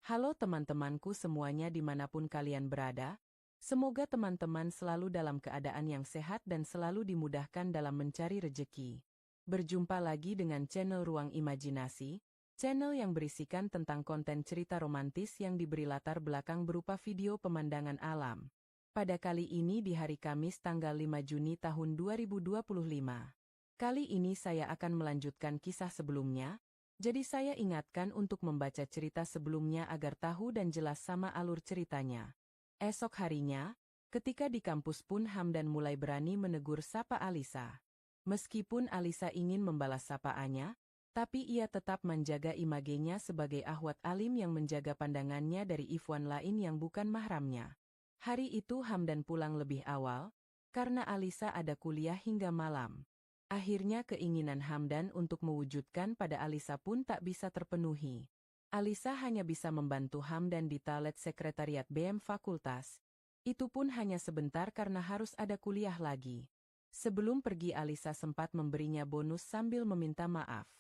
Halo teman-temanku semuanya dimanapun kalian berada, semoga teman-teman selalu dalam keadaan yang sehat dan selalu dimudahkan dalam mencari rejeki. Berjumpa lagi dengan channel Ruang Imajinasi, channel yang berisikan tentang konten cerita romantis yang diberi latar belakang berupa video pemandangan alam. Pada kali ini di hari Kamis tanggal 5 Juni tahun 2025. Kali ini saya akan melanjutkan kisah sebelumnya. Jadi saya ingatkan untuk membaca cerita sebelumnya agar tahu dan jelas sama alur ceritanya. Esok harinya, ketika di kampus pun Hamdan mulai berani menegur sapa Alisa. Meskipun Alisa ingin membalas sapaannya, tapi ia tetap menjaga imagenya sebagai ahwat alim yang menjaga pandangannya dari ikhwan lain yang bukan mahramnya. Hari itu Hamdan pulang lebih awal, karena Alisa ada kuliah hingga malam. Akhirnya keinginan Hamdan untuk mewujudkan pada Alisa pun tak bisa terpenuhi. Alisa hanya bisa membantu Hamdan di toilet sekretariat BM Fakultas. Itu pun hanya sebentar karena harus ada kuliah lagi. Sebelum pergi Alisa sempat memberinya bonus sambil meminta maaf.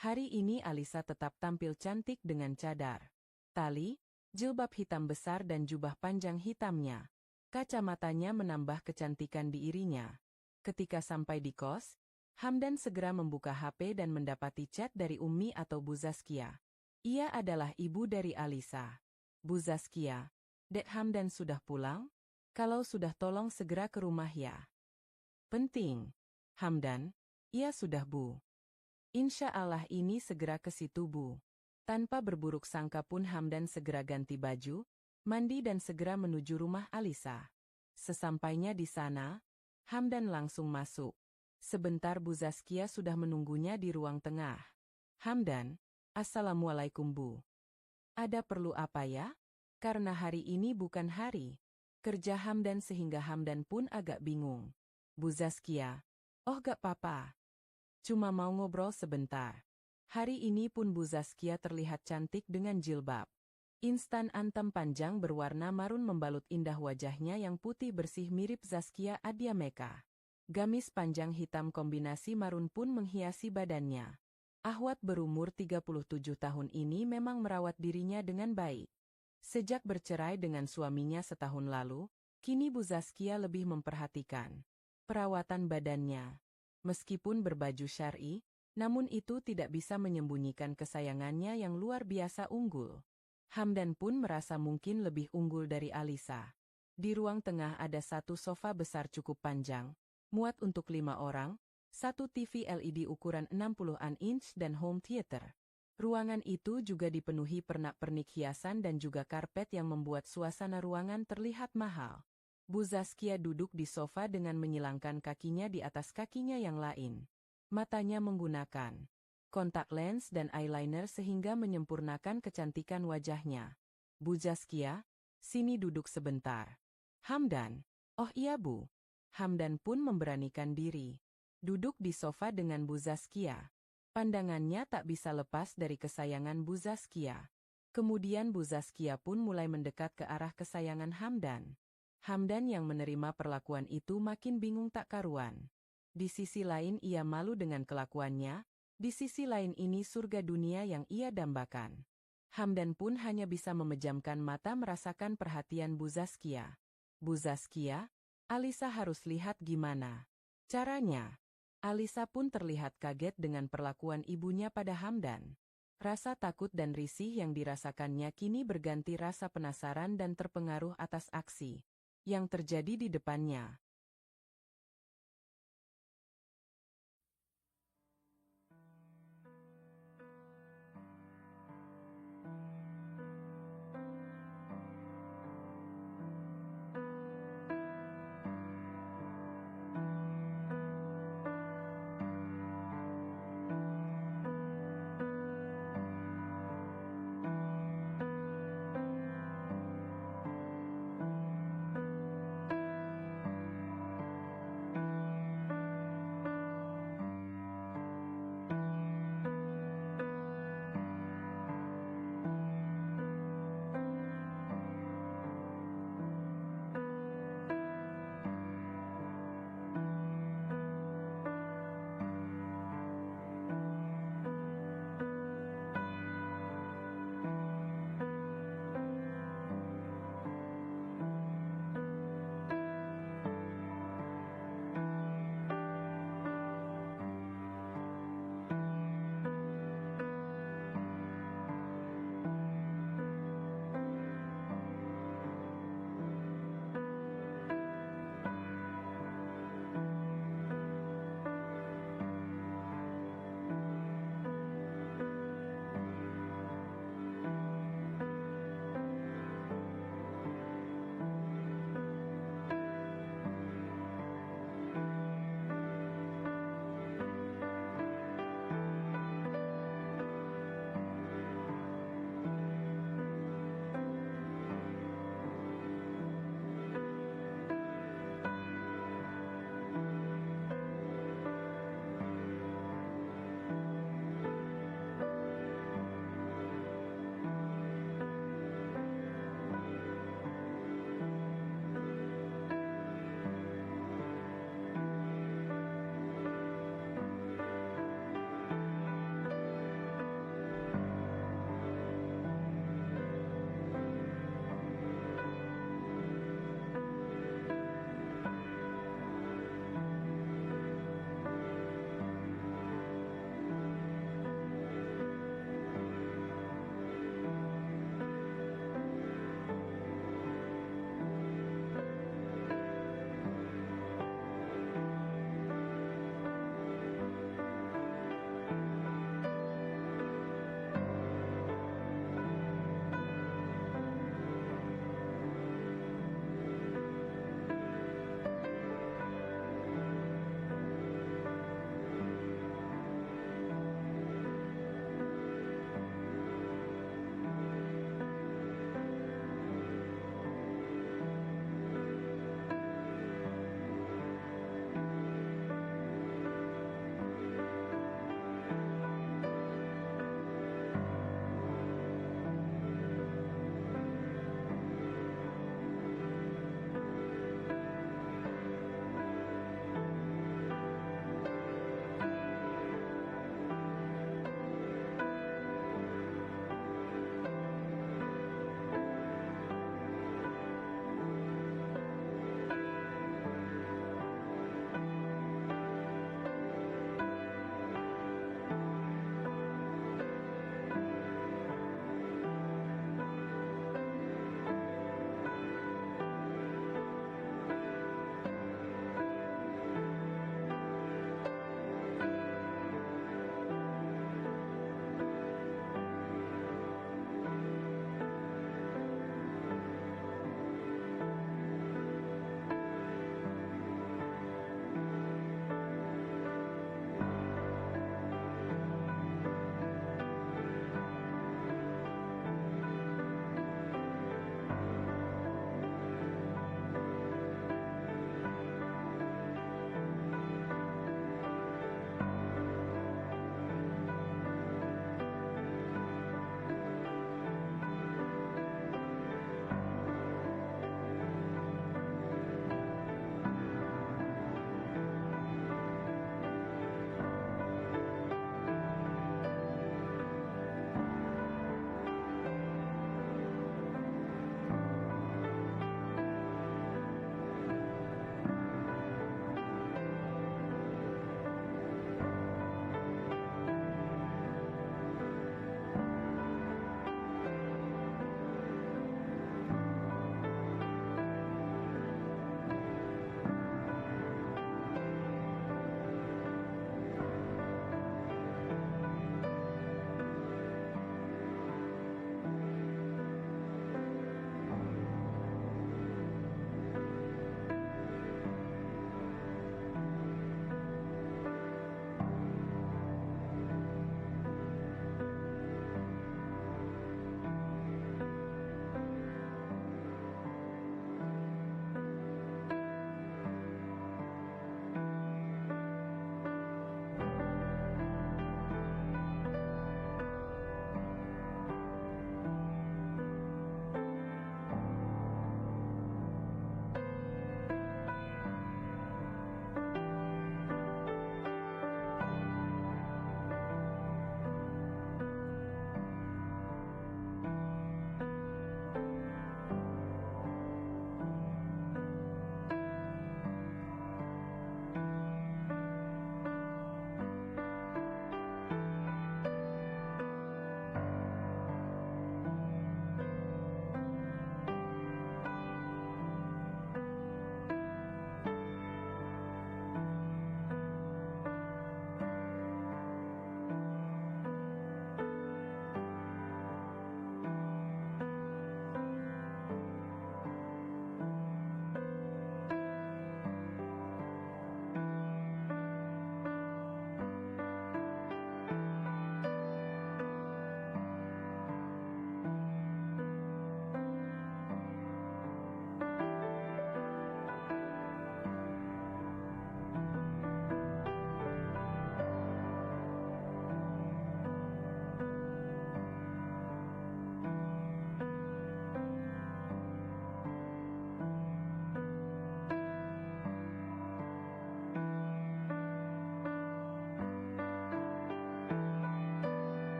Hari ini Alisa tetap tampil cantik dengan cadar, tali, jilbab hitam besar dan jubah panjang hitamnya. Kacamatanya menambah kecantikan dirinya. Ketika sampai di kos, Hamdan segera membuka HP dan mendapati chat dari Ummi atau Bu Zaskia. Ia adalah ibu dari Alisa. Bu Zaskia, Dek Hamdan sudah pulang? Kalau sudah tolong segera ke rumah ya. Penting. Hamdan, iya sudah Bu. Insya Allah ini segera ke situ Bu. Tanpa berburuk sangka pun Hamdan segera ganti baju, mandi dan segera menuju rumah Alisa. Sesampainya di sana, Hamdan langsung masuk. Sebentar Bu Zaskia sudah menunggunya di ruang tengah. Hamdan, Assalamualaikum Bu. Ada perlu apa ya? Karena hari ini bukan hari kerja Hamdan sehingga Hamdan pun agak bingung. Bu Zaskia, oh gak apa-apa. Cuma mau ngobrol sebentar. Hari ini pun Bu Zaskia terlihat cantik dengan jilbab instan antam panjang berwarna marun membalut indah wajahnya yang putih bersih mirip Zaskia Adia Meka. Gamis panjang hitam kombinasi marun pun menghiasi badannya. Ahwat berumur 37 tahun ini memang merawat dirinya dengan baik. Sejak bercerai dengan suaminya setahun lalu, kini Bu Zaskia lebih memperhatikan perawatan badannya. Meskipun berbaju syar'i, namun itu tidak bisa menyembunyikan kesayangannya yang luar biasa unggul. Hamdan pun merasa mungkin lebih unggul dari Alisa. Di ruang tengah ada satu sofa besar cukup panjang, muat untuk 5 orang, satu TV LED ukuran 60-an inch dan home theater. Ruangan itu juga dipenuhi pernak-pernik hiasan dan juga karpet yang membuat suasana ruangan terlihat mahal. Bu Zaskia duduk di sofa dengan menyilangkan kakinya di atas kakinya yang lain. Matanya menggunakan kontak lens dan eyeliner sehingga menyempurnakan kecantikan wajahnya. Bu Zaskia, sini duduk sebentar. Hamdan, oh iya Bu. Hamdan pun memberanikan diri. Duduk di sofa dengan Bu Zaskia. Pandangannya tak bisa lepas dari kesayangan Bu Zaskia. Kemudian Bu Zaskia pun mulai mendekat ke arah kesayangan Hamdan. Hamdan yang menerima perlakuan itu makin bingung tak karuan. Di sisi lain ia malu dengan kelakuannya, di sisi lain ini surga dunia yang ia dambakan. Hamdan pun hanya bisa memejamkan mata merasakan perhatian Bu Zaskia. Bu Zaskia, Alisa harus lihat gimana caranya. Alisa pun terlihat kaget dengan perlakuan ibunya pada Hamdan. Rasa takut dan risih yang dirasakannya kini berganti rasa penasaran dan terpengaruh atas aksi yang terjadi di depannya.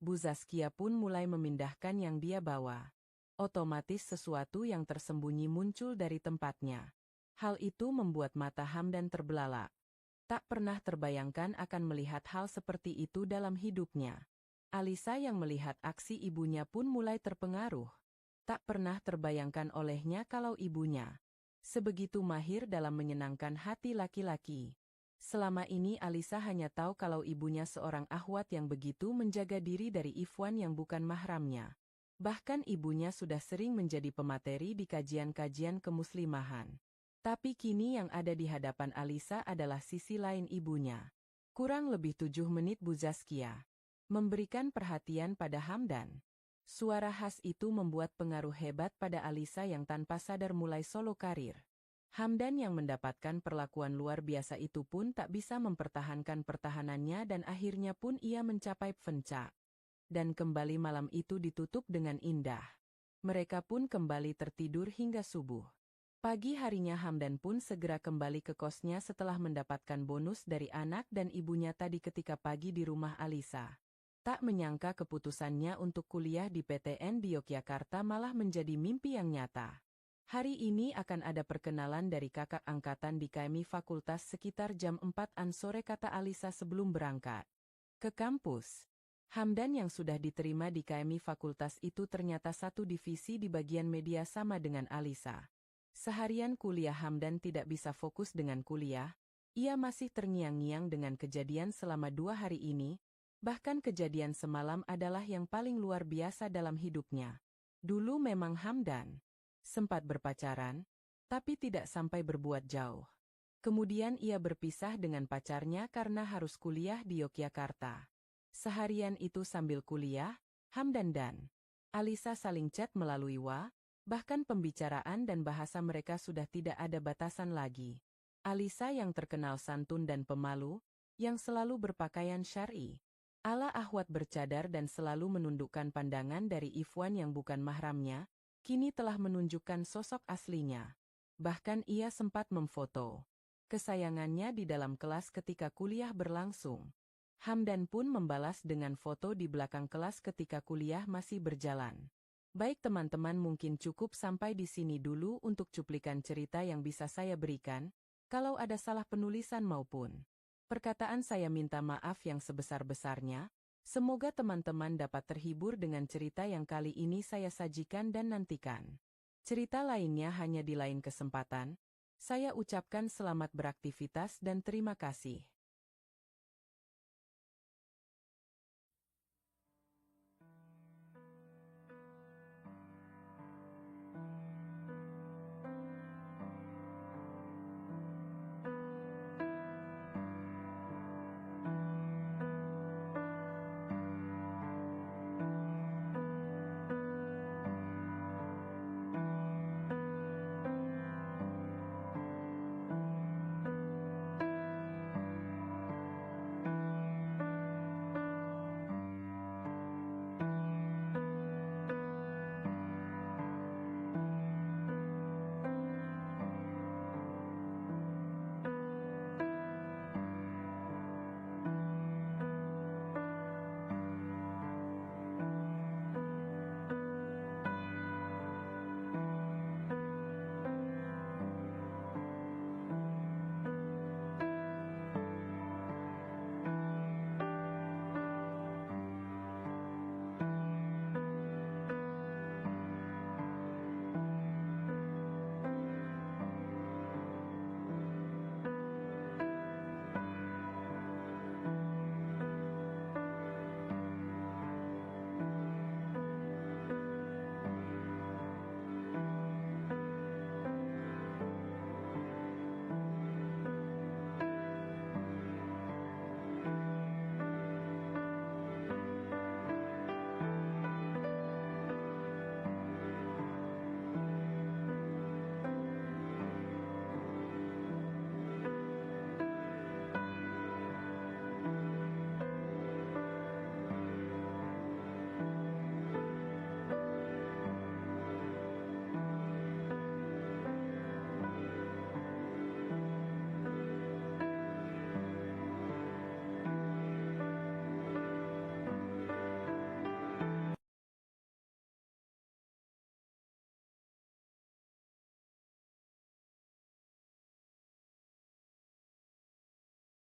Bu Zaskia pun mulai memindahkan yang dia bawa. Otomatis sesuatu yang tersembunyi muncul dari tempatnya. Hal itu membuat mata Hamdan terbelalak. Tak pernah terbayangkan akan melihat hal seperti itu dalam hidupnya. Alisa yang melihat aksi ibunya pun mulai terpengaruh. Tak pernah terbayangkan olehnya kalau ibunya sebegitu mahir dalam menyenangkan hati laki-laki. Selama ini Alisa hanya tahu kalau ibunya seorang ahwat yang begitu menjaga diri dari Ifwan yang bukan mahramnya. Bahkan ibunya sudah sering menjadi pemateri di kajian-kajian kemuslimahan. Tapi kini yang ada di hadapan Alisa adalah sisi lain ibunya. Kurang lebih 7 menit Bu Zaskia memberikan perhatian pada Hamdan. Suara khas itu membuat pengaruh hebat pada Alisa yang tanpa sadar mulai solo karir. Hamdan yang mendapatkan perlakuan luar biasa itu pun tak bisa mempertahankan pertahanannya dan akhirnya pun ia mencapai puncak. Dan kembali malam itu ditutup dengan indah. Mereka pun kembali tertidur hingga subuh. Pagi harinya Hamdan pun segera kembali ke kosnya setelah mendapatkan bonus dari anak dan ibunya tadi ketika pagi di rumah Alisa. Tak menyangka keputusannya untuk kuliah di PTN di Yogyakarta malah menjadi mimpi yang nyata. Hari ini akan ada perkenalan dari kakak angkatan di KMI Fakultas sekitar jam 4-an sore kata Alisa sebelum berangkat ke kampus. Hamdan yang sudah diterima di KMI Fakultas itu ternyata satu divisi di bagian media sama dengan Alisa. Seharian kuliah Hamdan tidak bisa fokus dengan kuliah, ia masih terngiang-ngiang dengan kejadian selama 2 hari ini, bahkan kejadian semalam adalah yang paling luar biasa dalam hidupnya. Dulu memang Hamdan sempat berpacaran, tapi tidak sampai berbuat jauh. Kemudian ia berpisah dengan pacarnya karena harus kuliah di Yogyakarta. Seharian itu sambil kuliah, Hamdan dan Alisa saling chat melalui WA. Bahkan pembicaraan dan bahasa mereka sudah tidak ada batasan lagi. Alisa yang terkenal santun dan pemalu, yang selalu berpakaian syar'i, ala ahwat bercadar dan selalu menundukkan pandangan dari Ifwan yang bukan mahramnya, kini telah menunjukkan sosok aslinya. Bahkan ia sempat memfoto kesayangannya di dalam kelas ketika kuliah berlangsung. Hamdan pun membalas dengan foto di belakang kelas ketika kuliah masih berjalan. Baik teman-teman, mungkin cukup sampai di sini dulu untuk cuplikan cerita yang bisa saya berikan. Kalau ada salah penulisan maupun perkataan saya minta maaf yang sebesar-besarnya. Semoga teman-teman dapat terhibur dengan cerita yang kali ini saya sajikan dan nantikan cerita lainnya hanya di lain kesempatan. Saya ucapkan selamat beraktivitas dan terima kasih.